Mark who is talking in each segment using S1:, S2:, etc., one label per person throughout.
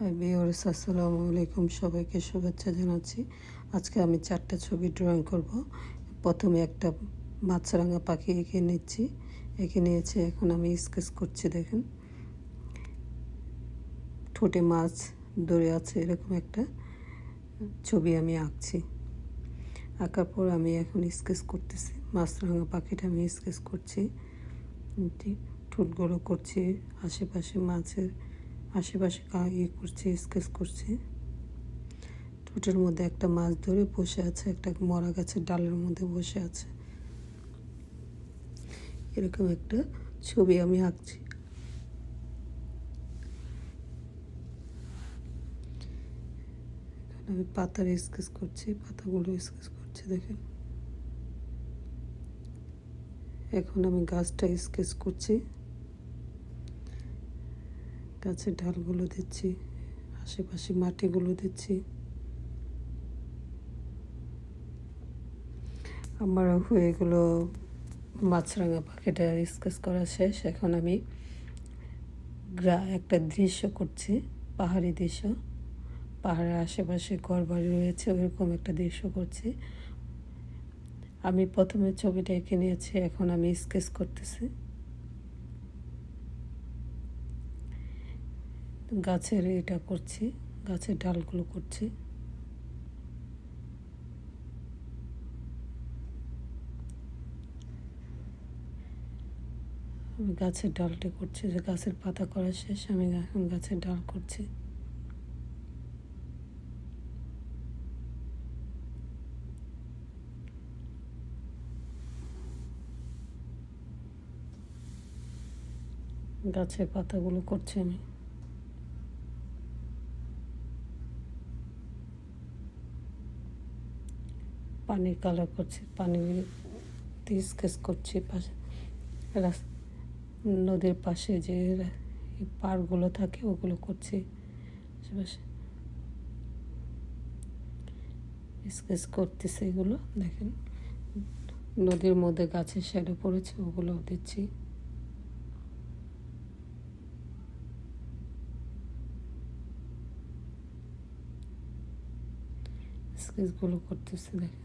S1: Hi viewers, আসসালামু আলাইকুম। সবাইকে শুভেচ্ছা জানাচ্ছি। আজকে আমি 4টা ছবি ড্রয়িং করব। প্রথমে একটা মাছরাঙা পাখি এঁকে নিয়েছি। এখন আমি স্কেচ করছি। দেখেন, ঠোঁটে মাছ ধরে আছে, এরকম একটা ছবি আমি আঁকছি। আঁকার পর আমি এখন স্কেচ করতেছি। মাছরাঙা পাখিটা আমি স্কেচ করছি, ঠোঁটগুলো করছি, আশেপাশে মাছের আশেপাশে করছি, স্কেচ করছি। ঠোঁটের মধ্যে একটা মাছ ধরে বসে আছে, একটা মরা গাছের ডালের মধ্যে বসে আছে, এরকম একটা ছবি আমি আঁকছি। আমি পাতার স্কেচ করছি, পাতাগুলো স্কেচ করছি। দেখেন, এখন আমি গাছটা স্কেচ করছি। গাছের ডালগুলো দিচ্ছি, আশেপাশে মাটিগুলো দিচ্ছি। আমার হয়ে গেলো মাছরাঙা পাখিটা স্কেচ করা শেষ। এখন আমি একটা দৃশ্য করছি, পাহাড়ি দৃশ্য। পাহাড়ের আশেপাশে ঘরবাড়ি রয়েছে, ওইরকম একটা দৃশ্য করছি। আমি প্রথমে ছবিটা এঁকে নিয়েছি, এখন আমি স্কেচ করতেছি। গাছের এটা করছি, গাছের ডালগুলো করছি। আমি গাছের ডালটা করছি, যে গাছের পাতা করা শেষ, আমি এখন গাছের ডাল করছি। গাছের পাতাগুলো করছি আমি। পানির কালার করছি, পানি স্কেচ করছি। পাশে নদীর পাশে যে পাড়গুলো থাকে ওগুলো করছি, আশেপাশে স্কেচ করতেছি। এগুলো দেখেন, নদীর মধ্যে গাছের শ্যাডো পড়েছে, ওগুলো দিচ্ছি। স্কেচগুলো করতেছি। দেখেন,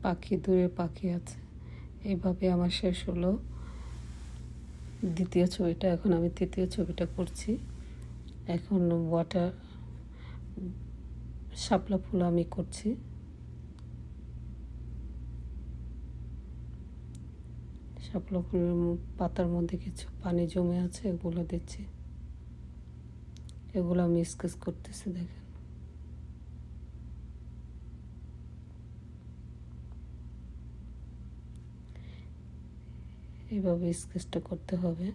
S1: পাখি, দূরে পাখি আছে। এইভাবে আমার শেষ হলো দ্বিতীয় ছবিটা। এখন আমি তৃতীয় ছবিটা করছি। এখন শাপলা ফুল আমি করছি। শাপলা ফুলের পাতার মধ্যে কিছু পানি জমে আছে, এগুলো দিচ্ছি। এগুলো আমি স্কেচ করতেছি। দেখেন, এইভাবে স্কেচটা করতে হবে।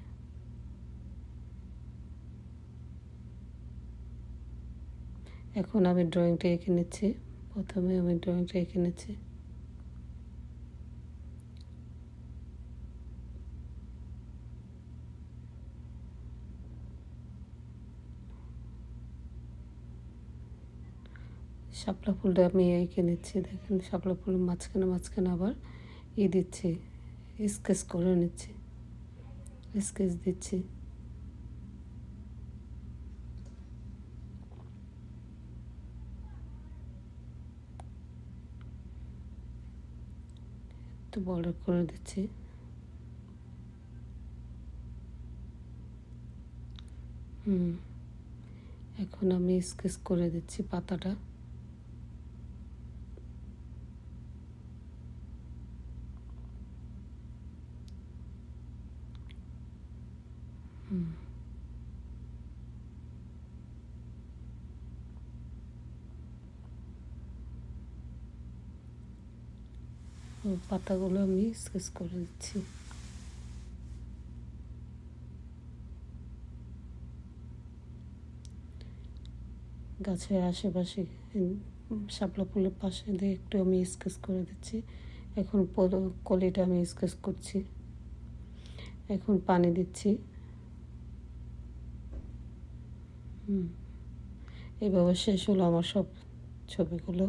S1: এখন আমি ড্রয়িংটা এঁকে নিচ্ছি। প্রথমে আমি ড্রয়িংটা এঁকে নিচ্ছি। শাপলা ফুলটা আমি এঁকে নিচ্ছি। দেখেন, শাপলা ফুলের মাঝখানে আবার দিচ্ছি, স্কেচ করে নিচ্ছি, স্কেচ দিচ্ছি। একটু বর্ডার করে দিচ্ছি। এখন আমি স্কেচ করে দিচ্ছি পাতাটা। পাতাগুলো আমি স্কেচ করে দিচ্ছি। গাছের আশেপাশে শাপলা ফুলের পাশে দিয়ে একটু আমি স্কেচ করে দিচ্ছি। এখন কলিটা আমি স্কেচ করছি। এখন পানি দিচ্ছি। এইভাবে শেষ হলো আমার সব ছবিগুলো।